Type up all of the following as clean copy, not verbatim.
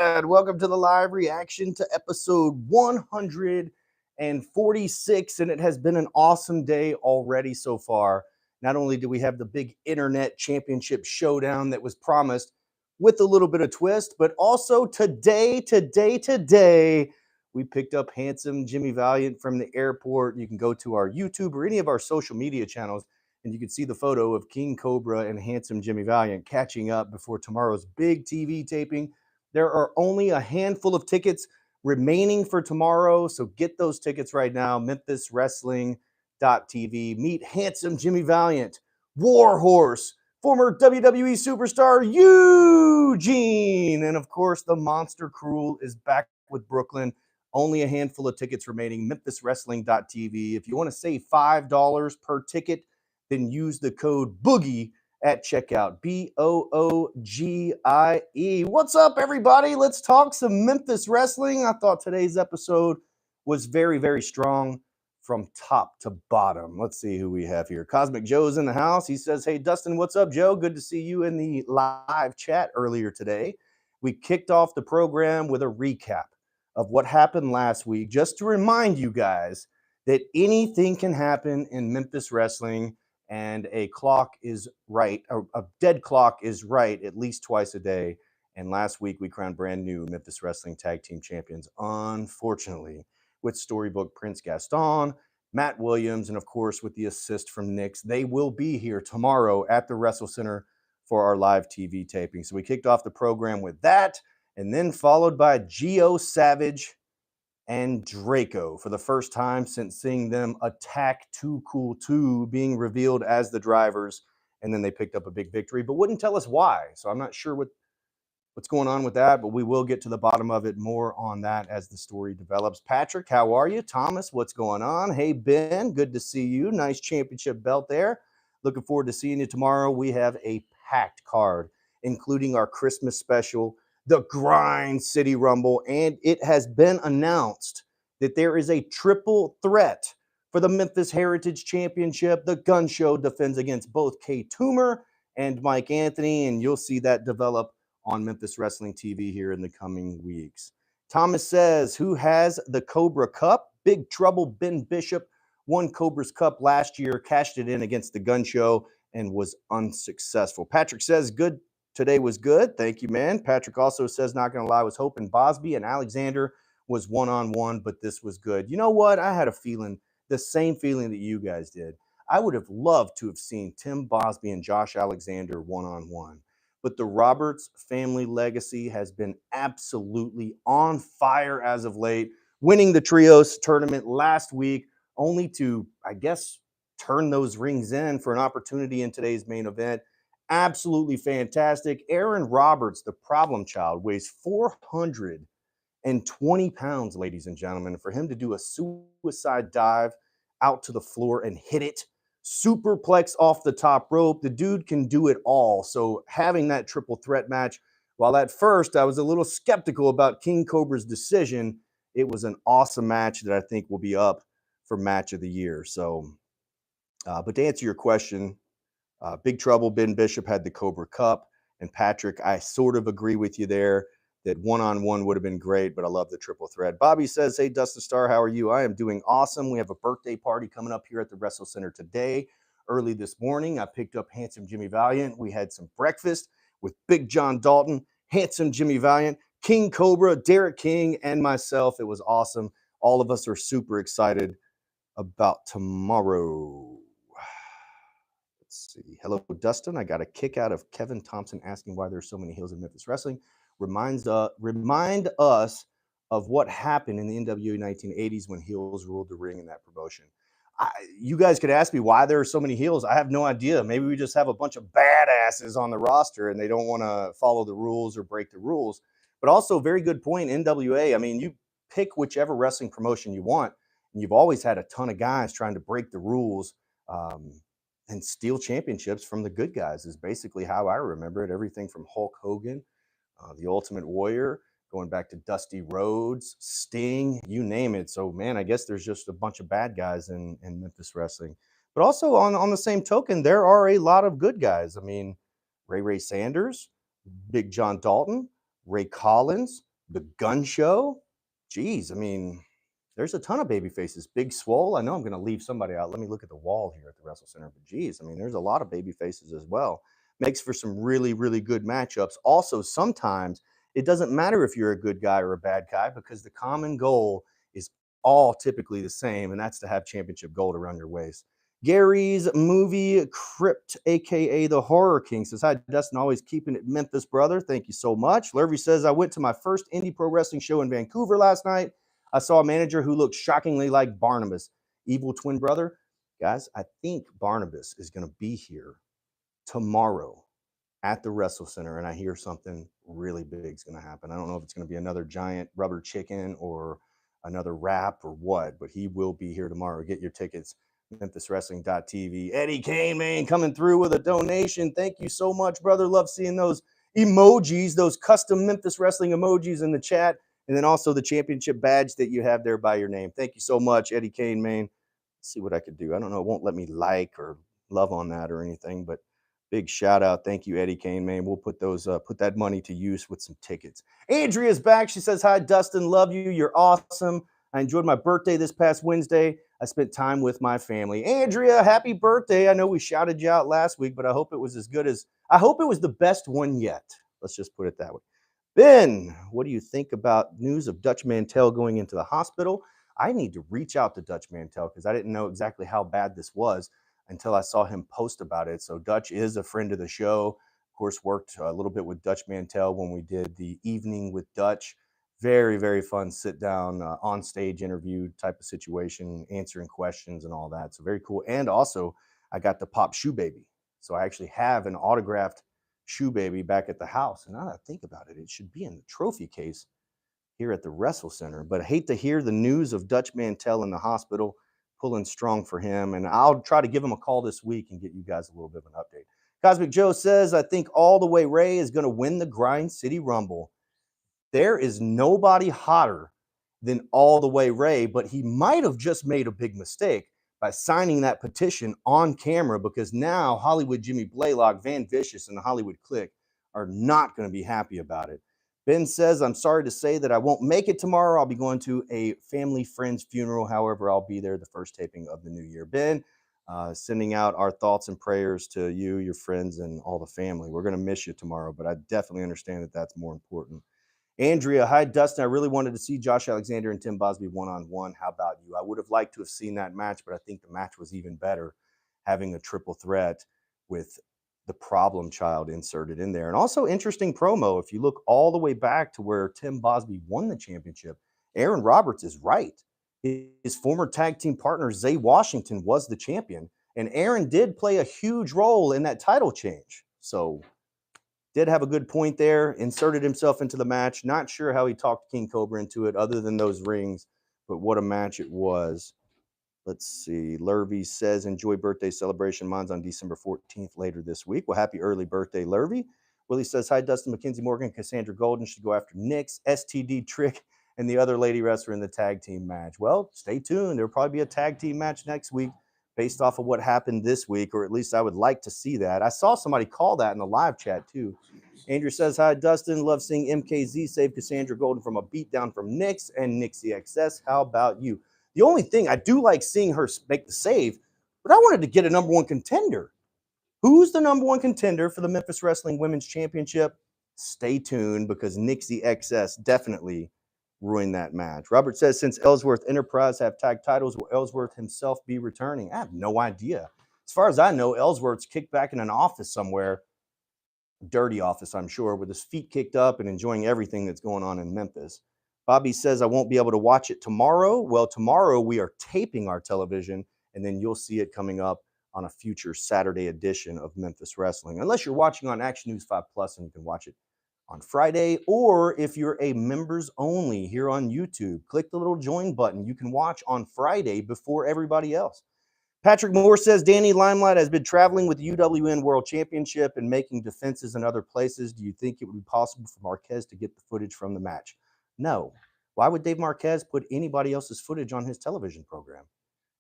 Welcome to the live reaction to episode 146, and it has been an awesome day already so far. Not only do we have the big internet championship showdown that was promised with a little bit of twist, but also today, we picked up handsome Jimmy Valiant from the airport. You can go to our YouTube or any of our social media channels, and you can see the photo of King Cobra and handsome Jimmy Valiant catching up before tomorrow's big TV taping. There are only a handful of tickets remaining for tomorrow, so get those tickets right now. Memphis Wrestling TV. Meet handsome Jimmy Valiant, Warhorse, former WWE superstar Eugene, and of course, the Monster Cruel is back with Brooklyn. Only a handful of tickets remaining. Memphis Wrestling TV. If you want to save $5 per ticket, then use the code BOOGIE at checkout. BOOGIE. What's up, everybody? Let's talk some Memphis wrestling. I thought today's episode was very, very strong from top to bottom. Let's see who we have here. Cosmic Joe's in the house. He says, hey, Dustin, what's up, Joe? Good to see you in the live chat earlier today. We kicked off the program with a recap of what happened last week, just to remind you guys that anything can happen in Memphis wrestling, and a clock is right, a dead clock is right at least twice a day. And last week we crowned brand new Memphis Wrestling Tag Team Champions, unfortunately, with Storybook Prince Gaston, Matt Williams, and of course with the assist from Nix. They will be here tomorrow at the WrestleCenter for our live TV taping. So we kicked off the program with that, and then followed by Gio Savage and Draco for the first time since seeing them attack Too Cool 2 being revealed as the drivers, and then they picked up a big victory, but wouldn't tell us why. So I'm not sure what's going on with that, but we will get to the bottom of it. More on that as the story develops. Patrick, how are you? Thomas, what's going on? Hey, Ben, good to see you. Nice championship belt there. Looking forward to seeing you tomorrow. We have a packed card, including our Christmas special, the Grind City Rumble, and it has been announced that there is a triple threat for the Memphis Heritage Championship. The Gun Show defends against both Kay Toomer and Mike Anthony, and you'll see that develop on Memphis Wrestling TV here in the coming weeks. Thomas says, who has the Cobra Cup? Big Trouble Ben Bishop won Cobra's Cup last year, cashed it in against the Gun Show, and was unsuccessful. Patrick says, good. Today was good. Thank you, man. Patrick also says, not going to lie, I was hoping Bosby and Alexander was one-on-one, but this was good. You know what? I had a feeling, the same feeling that you guys did. I would have loved to have seen Tim Bosby and Josh Alexander one-on-one. But the Roberts family legacy has been absolutely on fire as of late, winning the Trios tournament last week, only to, I guess, turn those rings in for an opportunity in today's main event. Absolutely fantastic. Aaron Roberts, the problem child, weighs 420 pounds, ladies and gentlemen. For him to do a suicide dive out to the floor and hit it, superplex off the top rope, the dude can do it all. So having that triple threat match, while at first I was a little skeptical about King Cobra's decision, it was an awesome match that I think will be up for match of the year. So, but to answer your question, Big Trouble Ben Bishop had the Cobra Cup, and Patrick, I sort of agree with you there that one-on-one would have been great, but I love the triple threat. Bobby says, hey, Dustin Starr, how are you? I am doing awesome. We have a birthday party coming up here at the WrestleCenter today. Early this morning, I picked up handsome Jimmy Valiant. We had some breakfast with Big John Dalton, handsome Jimmy Valiant, King Cobra, Derek King, and myself. It was awesome. All of us are super excited about tomorrow. Let's see. Hello, Dustin. I got a kick out of Kevin Thompson asking why there's so many heels in Memphis wrestling. Remind us of what happened in the NWA 1980s when heels ruled the ring in that promotion. You guys could ask me why there are so many heels. I have no idea. Maybe we just have a bunch of badasses on the roster and they don't want to follow the rules or break the rules. But also, very good point, NWA. I mean, you pick whichever wrestling promotion you want, and you've always had a ton of guys trying to break the rules and steal championships from the good guys is basically how I remember it. Everything from Hulk Hogan, the Ultimate Warrior, going back to Dusty Rhodes, Sting, you name it. So, man, I guess there's just a bunch of bad guys in Memphis wrestling. But also on the same token, there are a lot of good guys. I mean, Ray Sanders, Big John Dalton, Ray Collins, The Gun Show. Geez, I mean, there's a ton of baby faces. Big Swole. I know I'm going to leave somebody out. Let me look at the wall here at the WrestleCenter. But geez, I mean, there's a lot of baby faces as well. Makes for some really, really good matchups. Also, sometimes it doesn't matter if you're a good guy or a bad guy because the common goal is all typically the same, and that's to have championship gold around your waist. Gary's Movie Crypt, aka the Horror King, says, "Hi, Dustin, always keeping it Memphis, brother. Thank you so much." Lurvy says, "I went to my first indie pro wrestling show in Vancouver last night. I saw a manager who looked shockingly like Barnabas, evil twin brother." Guys, I think Barnabas is going to be here tomorrow at the WrestleCenter, and I hear something really big is going to happen. I don't know if it's going to be another giant rubber chicken or another wrap or what, but he will be here tomorrow. Get your tickets, MemphisWrestling.tv. Eddie Kane, man, coming through with a donation. Thank you so much, brother. Love seeing those emojis, those custom Memphis Wrestling emojis in the chat, and then also the championship badge that you have there by your name. Thank you so much, Eddie Kane, man. Let's see what I could do. I don't know. It won't let me like or love on that or anything, but big shout out. Thank you, Eddie Kane, man. We'll put those put that money to use with some tickets. Andrea's back. She says, "Hi, Dustin. Love you. You're awesome. I enjoyed my birthday this past Wednesday. I spent time with my family." Andrea, happy birthday. I know we shouted you out last week, but I hope it was as good as I hope it was the best one yet. Let's just put it that way. Ben, what do you think about news of Dutch Mantel going into the hospital? I need to reach out to Dutch Mantel because I didn't know exactly how bad this was until I saw him post about it. So Dutch is a friend of the show. Of course, worked a little bit with Dutch Mantel when we did the Evening with Dutch. Very, very fun sit down on stage interview type of situation, answering questions and all that. So very cool. And also, I got to pop Shoe Baby. So I actually have an autographed Shoe Baby back at the house. And now that I think about it, it should be in the trophy case here at the WrestleCenter. But I hate to hear the news of Dutch Mantel in the hospital. Pulling strong for him. And I'll try to give him a call this week and get you guys a little bit of an update. Cosmic Joe says, "I think All the Way Ray is going to win the Grind City Rumble. There is nobody hotter than All the Way Ray, but he might have just made a big mistake by signing that petition on camera because now Hollywood Jimmy Blaylock, Van Vicious, and the Hollywood Clique are not going to be happy about it." Ben says, "I'm sorry to say that I won't make it tomorrow. I'll be going to a family friend's funeral. However, I'll be there the first taping of the new year." Ben, sending out our thoughts and prayers to you, your friends, and all the family. We're going to miss you tomorrow, but I definitely understand that that's more important. Andrea, "Hi, Dustin. I really wanted to see Josh Alexander and Tim Bosby one-on-one. How about you?" I would have liked to have seen that match, but I think the match was even better having a triple threat with the problem child inserted in there. And also interesting promo. If you look all the way back to where Tim Bosby won the championship, Aaron Roberts is right. His former tag team partner, Zay Washington, was the champion. And Aaron did play a huge role in that title change. So did have a good point there. Inserted himself into the match. Not sure how he talked King Cobra into it other than those rings. But what a match it was. Let's see. Lurvy says, "Enjoy birthday celebration. Mine's on December 14th later this week." Well, happy early birthday, Lurvy. Willie says, "Hi, Dustin. Mackenzie Morgan, Cassandra Golden should go after Nix, STD Trick, and the other lady wrestler in the tag team match." Well, stay tuned. There'll probably be a tag team match next week based off of what happened this week, or at least I would like to see that. I saw somebody call that in the live chat, too. Andrew says, "Hi, Dustin. Love seeing MKZ save Cassandra Golden from a beatdown from Nix and Nixie XS. How about you?" The only thing I do like seeing her make the save, but I wanted to get a number one contender. Who's the number one contender for the Memphis Wrestling Women's Championship? Stay tuned because Nixie XS definitely ruined that match. Robert says, "Since Ellsworth Enterprise have tag titles, will Ellsworth himself be returning?" I have no idea. As far as I know, Ellsworth's kicked back in an office somewhere, dirty office, I'm sure, with his feet kicked up and enjoying everything that's going on in Memphis. Bobby says, "I won't be able to watch it tomorrow." Well, tomorrow we are taping our television, and then you'll see it coming up on a future Saturday edition of Memphis Wrestling. Unless you're watching on Action News 5 Plus, and you can watch it on Friday, or if you're a members only here on YouTube, click the little join button. You can watch on Friday before everybody else. Patrick Moore says, "Danny Limelight has been traveling with the UWN World Championship and making defenses in other places. Do you think it would be possible for Marquez to get the footage from the match?" No. Why would Dave Marquez put anybody else's footage on his television program?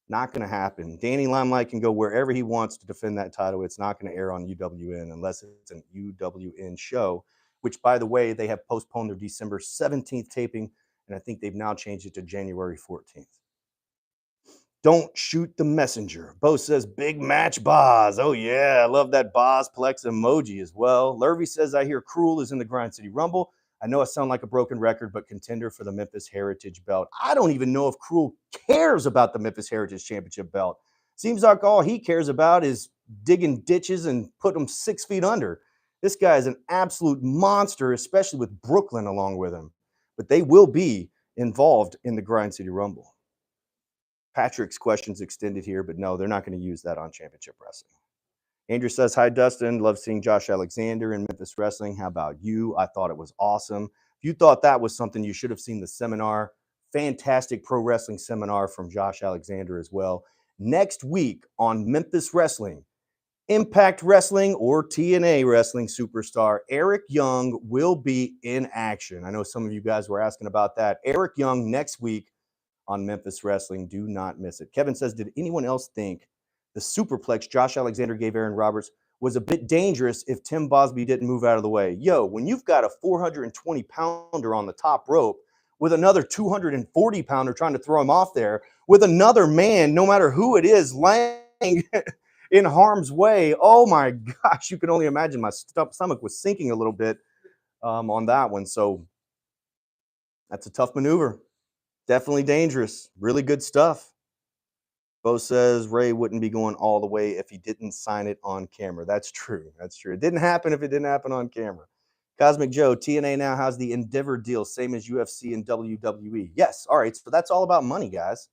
Not going to happen. Danny Limelight can go wherever he wants to defend that title. It's not going to air on UWN unless it's an UWN show. which, by the way, they have postponed their December 17th taping, and I think they've now changed it to January 14th. Don't shoot the messenger. Bo says, big match, Boz. Oh, yeah, I love that Bozplex emoji as well. Lurvy says, I hear Cruel is in the Grind City Rumble. I know I sound like a broken record, but contender for the Memphis Heritage belt. I don't even know if Cruel cares about the Memphis Heritage Championship belt. Seems like all he cares about is digging ditches and putting them 6 feet under. This guy is an absolute monster, especially with Brooklyn along with him. But they will be involved in the Grind City Rumble. Patrick's question's extended here, but no, they're not going to use that on Championship Wrestling. Andrew says, hi, Dustin. Love seeing Josh Alexander in Memphis Wrestling. How about you? I thought it was awesome. If you thought that was something, you should have seen the seminar. Fantastic pro wrestling seminar from Josh Alexander as well. Next week on Memphis Wrestling, Impact Wrestling or TNA Wrestling superstar Eric Young will be in action. I know some of you guys were asking about that. Eric Young next week on Memphis Wrestling. Do not miss it. Kevin says, did anyone else think the superplex Josh Alexander gave Aaron Roberts was a bit dangerous if Tim Bosby didn't move out of the way? Yo, when you've got a 420-pounder on the top rope with another 240-pounder trying to throw him off there, with another man, no matter who it is, laying in harm's way, oh my gosh, you can only imagine my stomach was sinking a little bit on that one. So that's a tough maneuver. Definitely dangerous. Really good stuff. Bo says Ray wouldn't be going all the way if he didn't sign it on camera. That's true. That's true. It didn't happen if it didn't happen on camera. Cosmic Joe, TNA now has the Endeavor deal, same as UFC and WWE. Yes. All right. So that's all about money, guys.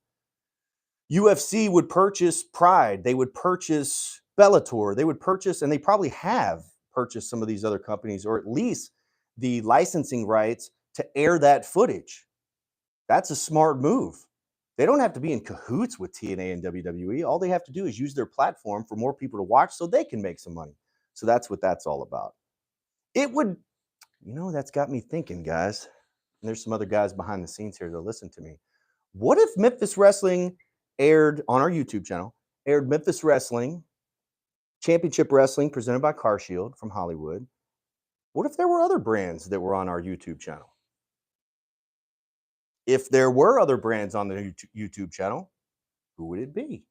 UFC would purchase Pride. They would purchase Bellator. They would purchase, and they probably have purchased some of these other companies, or at least the licensing rights to air that footage. That's a smart move. They don't have to be in cahoots with TNA and WWE. All they have to do is use their platform for more people to watch so they can make some money. So that's what that's all about. It would, that's got me thinking, guys. And there's some other guys behind the scenes here that listen to me. What if Memphis Wrestling aired on our YouTube channel, aired Memphis Wrestling, Championship Wrestling presented by CarShield from Hollywood? What if there were other brands that were on our YouTube channel? If there were other brands on the YouTube channel, who would it be?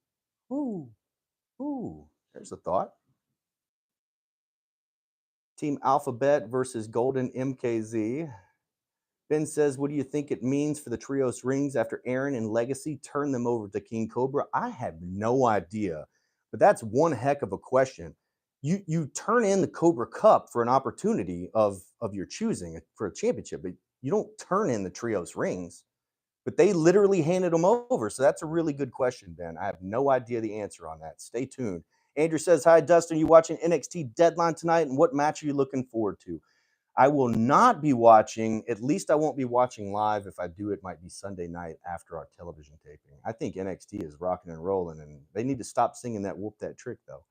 Ooh, there's a thought. Team Alphabet versus Golden MKZ. Ben says, what do you think it means for the Trios rings after Aaron and Legacy turn them over to King Cobra? I have no idea, but that's one heck of a question. You turn in the Cobra Cup for an opportunity of your choosing for a championship, but you don't turn in the Trios rings. But they literally handed them over. So that's a really good question, Ben. I have no idea the answer on that. Stay tuned. Andrew says, hi, Dustin. You watching NXT Deadline tonight? And what match are you looking forward to? I will not be watching. At least I won't be watching live. If I do, it might be Sunday night after our television taping. I think NXT is rocking and rolling, and they need to stop singing that Whoop That Trick, though.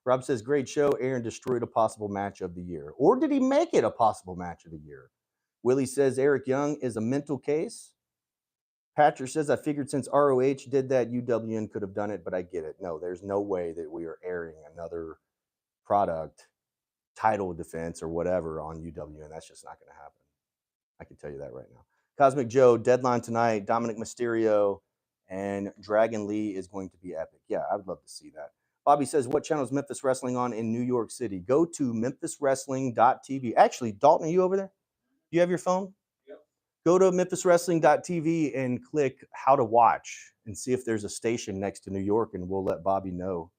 Rob says, great show. Aaron destroyed a possible match of the year. Or did he make it a possible match of the year? Willie says Eric Young is a mental case. Patrick says, I figured since ROH did that, UWN could have done it, but I get it. No, there's no way that we are airing another product, title defense or whatever on UWN. That's just not going to happen. I can tell you that right now. Cosmic Joe, Deadline tonight, Dominic Mysterio and Dragon Lee is going to be epic. Yeah, I would love to see that. Bobby says, what channel is Memphis Wrestling on in New York City? Go to memphiswrestling.tv. Actually, Dalton, are you over there? Do you have your phone? Yep. Go to memphiswrestling.tv and click how to watch and see if there's a station next to New York, and we'll let Bobby know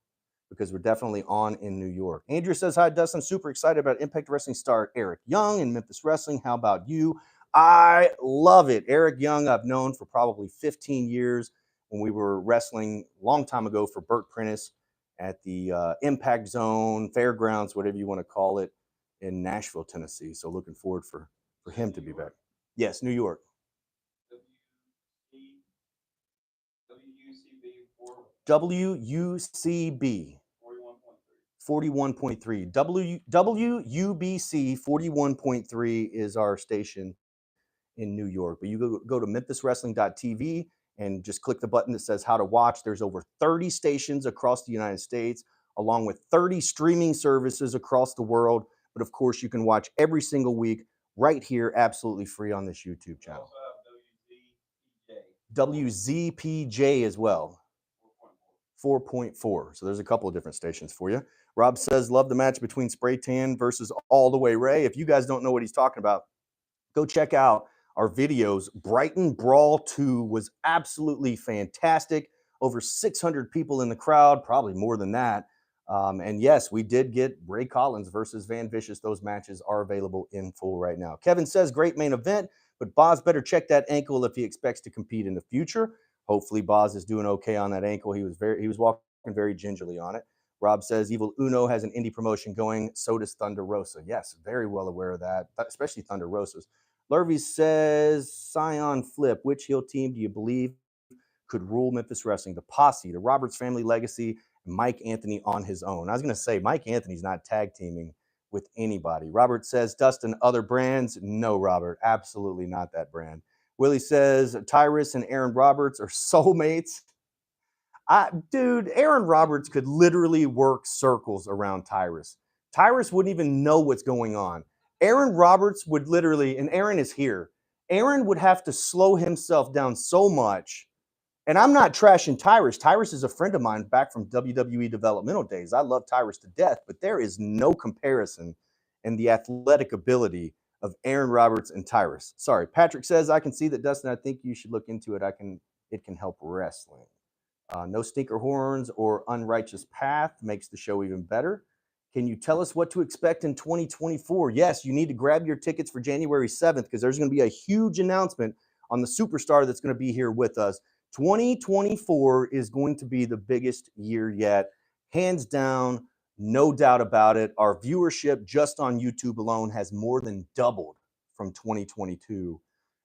because we're definitely on in New York. Andrew says, hi, Dustin. Super excited about Impact Wrestling star Eric Young and Memphis Wrestling. How about you? I love it. Eric Young, I've known for probably 15 years when we were wrestling a long time ago for Burt Prentice at the Impact Zone, Fairgrounds, whatever you want to call it, in Nashville, Tennessee. So looking forward for him to be back. Yes, New York. WUCB 41.3. WUBC 41.3 is our station in New York. But you go to memphiswrestling.tv and just click the button that says how to watch. There's over 30 stations across the United States, along with 30 streaming services across the world. But of course, you can watch every single week right here, absolutely free on this YouTube channel. WZPJ as well. 4.4. So there's a couple of different stations for you. Rob says, love the match between Spray Tan versus All the Way Ray. If you guys don't know what he's talking about, go check out our videos. Brighton Brawl 2 was absolutely fantastic. Over 600 people in the crowd, probably more than that. And yes, we did get Ray Collins versus Van Vicious. Those matches are available in full right now. Kevin says, great main event, but Boz better check that ankle if he expects to compete in the future. Hopefully Boz is doing okay on that ankle. He was walking very gingerly on it. Rob says Evil Uno has an indie promotion going. So does Thunder Rosa. Yes, very well aware of that, especially Thunder Rosa's. Lurvy says, Scion Flip, which heel team do you believe could rule Memphis Wrestling? The Posse, the Roberts family legacy, and Mike Anthony on his own. I was going to say, Mike Anthony's not tag teaming with anybody. Robert says, Dustin, other brands? No, Robert, absolutely not that brand. Willie says, Tyrus and Aaron Roberts are soulmates. Dude, Aaron Roberts could literally work circles around Tyrus. Tyrus wouldn't even know what's going on. Aaron Roberts would literally, and Aaron is here, Aaron would have to slow himself down so much. And I'm not trashing Tyrus. Tyrus is a friend of mine back from WWE developmental days. I love Tyrus to death, but there is no comparison in the athletic ability of Aaron Roberts and Tyrus. Sorry, Patrick says, I can see that, Dustin. I think you should look into it. It can help wrestling. No stinker horns or unrighteous path makes the show even better. Can you tell us what to expect in 2024? Yes, you need to grab your tickets for January 7th because there's going to be a huge announcement on the superstar that's going to be here with us. 2024 is going to be the biggest year yet, hands down, no doubt about it. Our viewership just on YouTube alone has more than doubled from 2022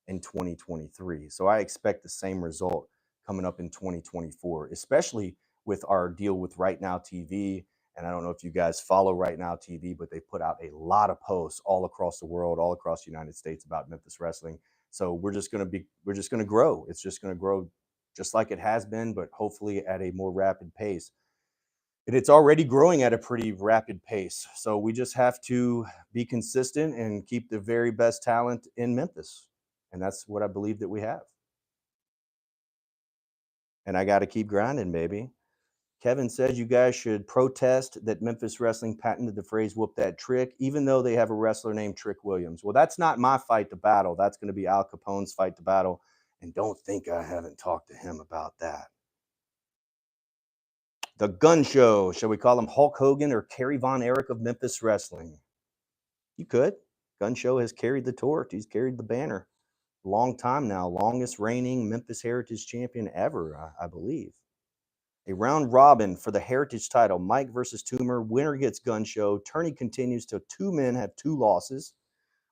and 2023. So I expect the same result coming up in 2024, especially with our deal with Right Now TV. And I don't know if you guys follow Right Now TV, but they put out a lot of posts all across the world, all across the United States about Memphis wrestling. So we're just going to grow. It's just going to grow just like it has been, but hopefully at a more rapid pace. And it's already growing at a pretty rapid pace. So we just have to be consistent and keep the very best talent in Memphis. And that's what I believe that we have. And I got to keep grinding, baby. Kevin says you guys should protest that Memphis Wrestling patented the phrase whoop that trick, even though they have a wrestler named Trick Williams. Well, that's not my fight to battle. That's going to be Al Capone's fight to battle. And don't think I haven't talked to him about that. The Gun Show. Shall we call him Hulk Hogan or Kerry Von Erich of Memphis Wrestling? You could. Gun Show has carried the torch. He's carried the banner. Long time now. Longest reigning Memphis Heritage Champion ever, I believe. A round robin for the Heritage title. Mike versus Toomer. Winner gets Gun Show. Tourney continues till two men have two losses.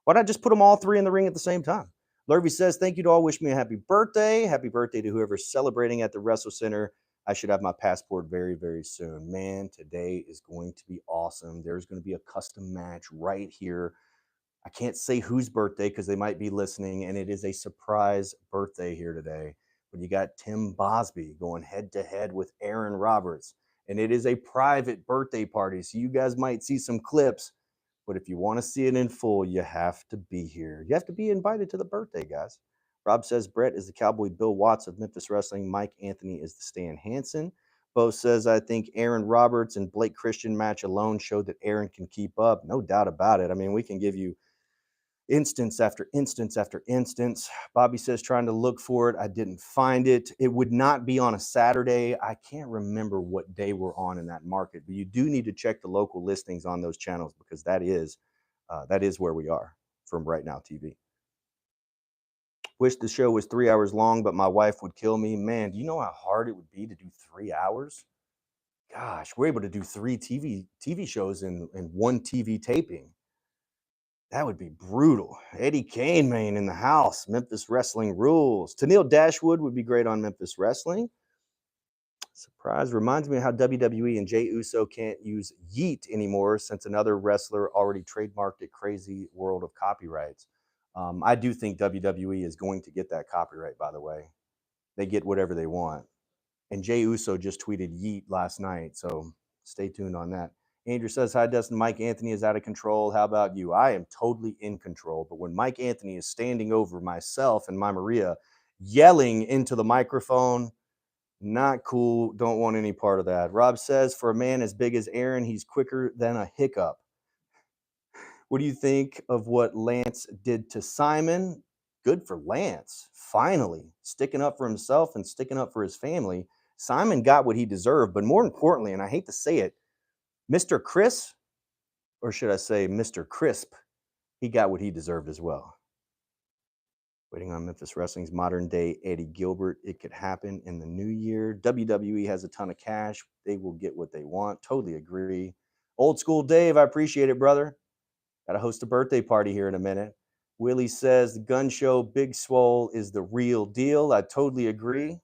Why not just put them all three in the ring at the same time? Lurvy says, thank you to all. Wish me a happy birthday. Happy birthday to whoever's celebrating at the WrestleCenter. I should have my passport very, very soon. Man, today is going to be awesome. There's going to be a custom match right here. I can't say whose birthday because they might be listening, and it is a surprise birthday here today. But you got Tim Bosby going head-to-head with Aaron Roberts, and it is a private birthday party, so you guys might see some clips. But if you want to see it in full, you have to be here. You have to be invited to the birthday, guys. Rob says Brett is the Cowboy Bill Watts of Memphis Wrestling. Mike Anthony is the Stan Hansen. Bo says, I think Aaron Roberts and Blake Christian match alone showed that Aaron can keep up. No doubt about it. I mean, we can give you instance after instance after instance. Bobby says, trying to look for it. I didn't find it. It would not be on a Saturday. I can't remember what day we're on in that market, but you do need to check the local listings on those channels because that is where we are from Right Now TV. Wish the show was 3 hours long, but my wife would kill me. Man, do you know how hard it would be to do 3 hours? Gosh, we're able to do 3 TV shows in one TV taping. That would be brutal. Eddie Kane, man, in the house. Memphis Wrestling rules. Tennille Dashwood would be great on Memphis Wrestling. Surprise. Reminds me of how WWE and Jey Uso can't use yeet anymore since another wrestler already trademarked it. Crazy world of copyrights. I do think WWE is going to get that copyright, by the way. They get whatever they want. And Jey Uso just tweeted yeet last night, so stay tuned on that. Andrew says, hi, Dustin. Mike Anthony is out of control. How about you? I am totally in control. But when Mike Anthony is standing over myself and my Maria yelling into the microphone, not cool. Don't want any part of that. Rob says, for a man as big as Aaron, he's quicker than a hiccup. What do you think of what Lance did to Simon? Good for Lance. Finally, sticking up for himself and sticking up for his family. Simon got what he deserved, but more importantly, and I hate to say it, Mr. Chris, or should I say Mr. Crisp, he got what he deserved as well. Waiting on Memphis Wrestling's modern day Eddie Gilbert. It could happen in the new year. WWE has a ton of cash. They will get what they want. Totally agree. Old school Dave, I appreciate it, brother. Got to host a birthday party here in a minute. Willie says the gun show Big Swole is the real deal. I totally agree.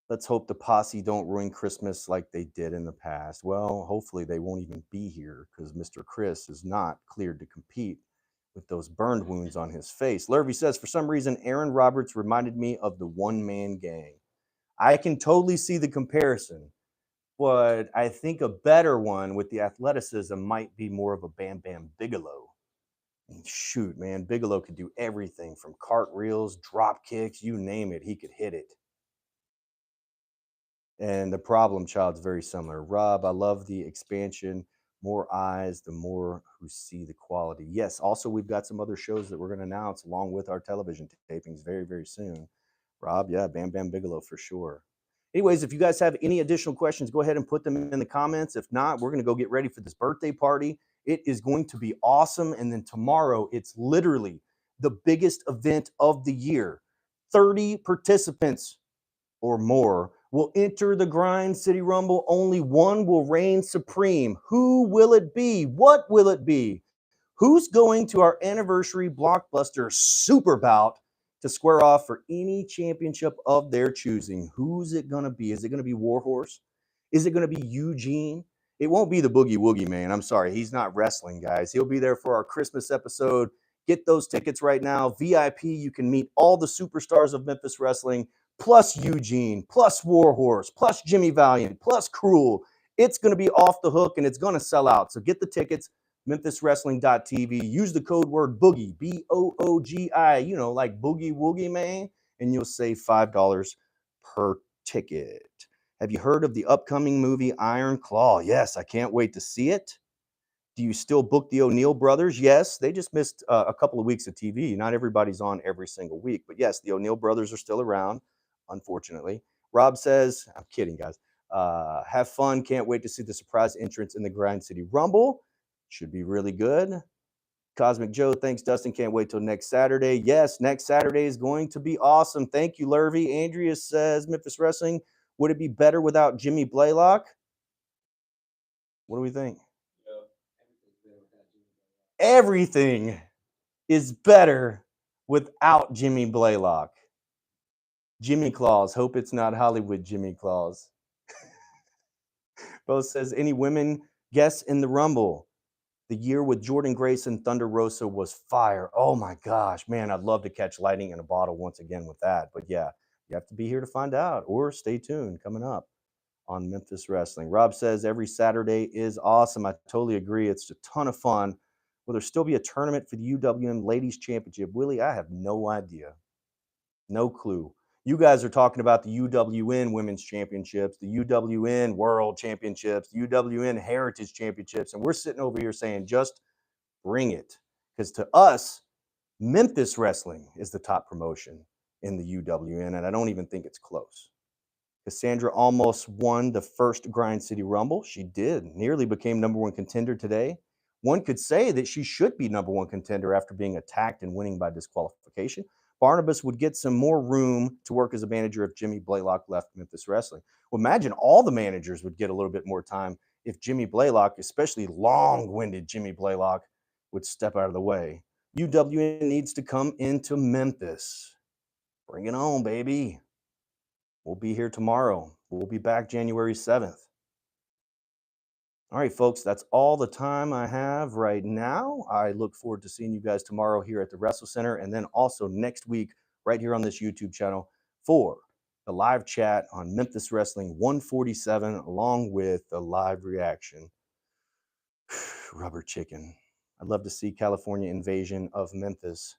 Let's hope the posse don't ruin Christmas like they did in the past. Well, hopefully they won't even be here because Mr. Chris is not cleared to compete with those burned wounds on his face. Lurvy says, for some reason, Aaron Roberts reminded me of the one-man gang. I can totally see the comparison, but I think a better one with the athleticism might be more of a Bam Bam Bigelow. Shoot, man, Bigelow could do everything from cartwheels, drop kicks, you name it, he could hit it. And the Problem Child's very similar. Rob, I love the expansion. More eyes, the more who see the quality. Yes, also, we've got some other shows that we're going to announce along with our television tapings very, very soon. Rob, yeah, Bam Bam Bigelow for sure. Anyways, if you guys have any additional questions, go ahead and put them in the comments. If not, we're going to go get ready for this birthday party. It is going to be awesome. And then tomorrow, it's literally the biggest event of the year. 30 participants or more will enter the Grind City Rumble. Only one will reign supreme. Who will it be? What will it be? Who's going to our anniversary blockbuster super bout to square off for any championship of their choosing? Who's it going to be? Is it going to be Warhorse? Is it going to be Eugene? It won't be the Boogie Woogie Man. I'm sorry. He's not wrestling, guys. He'll be there for our Christmas episode. Get those tickets right now. VIP, you can meet all the superstars of Memphis Wrestling, plus Eugene, plus Warhorse, plus Jimmy Valiant, plus Cruel. It's going to be off the hook, and it's going to sell out. So get the tickets, memphiswrestling.tv. Use the code word Boogie, B-O-O-G-I, you know, like Boogie Woogie Man, and you'll save $5 per ticket. Have you heard of the upcoming movie Iron Claw? Yes, I can't wait to see it. Do you still book the O'Neill brothers? Yes, they just missed a couple of weeks of TV. Not everybody's on every single week, but yes, the O'Neill brothers are still around, unfortunately. Rob says, I'm kidding, guys. Have fun. Can't wait to see the surprise entrance in the Grind City Rumble. Should be really good. Cosmic Joe, thanks, Dustin. Can't wait till next Saturday. Yes, next Saturday is going to be awesome. Thank you, Lurvy. Andrea says, Memphis Wrestling, would it be better without Jimmy Blaylock? What do we think? Everything is better without Jimmy Blaylock. Jimmy Claus. Hope it's not Hollywood Jimmy Claus. Bo says, any women guests in the Rumble? The year with Jordan Grace and Thunder Rosa was fire. Oh my gosh, man, I'd love to catch lightning in a bottle once again with that. But yeah, you have to be here to find out, or stay tuned coming up on Memphis Wrestling. Rob says every Saturday is awesome. I totally agree. It's a ton of fun. Will there still be a tournament for the UWM Ladies Championship? Willie, I have no idea. No clue. You guys are talking about the UWN Women's Championships, the UWN World Championships, the UWN Heritage Championships, and we're sitting over here saying, just bring it. Because to us, Memphis Wrestling is the top promotion in the UWN, and I don't even think it's close. Cassandra almost won the first Grind City Rumble. She did. Nearly became number one contender today. One could say that she should be number one contender after being attacked and winning by disqualification. Barnabas would get some more room to work as a manager if Jimmy Blaylock left Memphis Wrestling. Well, imagine all the managers would get a little bit more time if Jimmy Blaylock, especially long-winded Jimmy Blaylock, would step out of the way. UWN needs to come into Memphis. Bring it on, baby. We'll be here tomorrow. We'll be back January 7th. All right, folks, that's all the time I have right now. I look forward to seeing you guys tomorrow here at the WrestleCenter, and then also next week right here on this YouTube channel for the live chat on Memphis Wrestling 147, along with the live reaction Rubber chicken. I'd love to see California invasion of Memphis.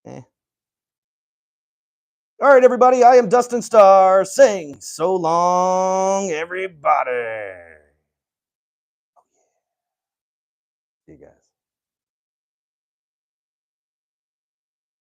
Eh. All right, everybody. I am Dustin Starr saying so long, everybody. See you guys.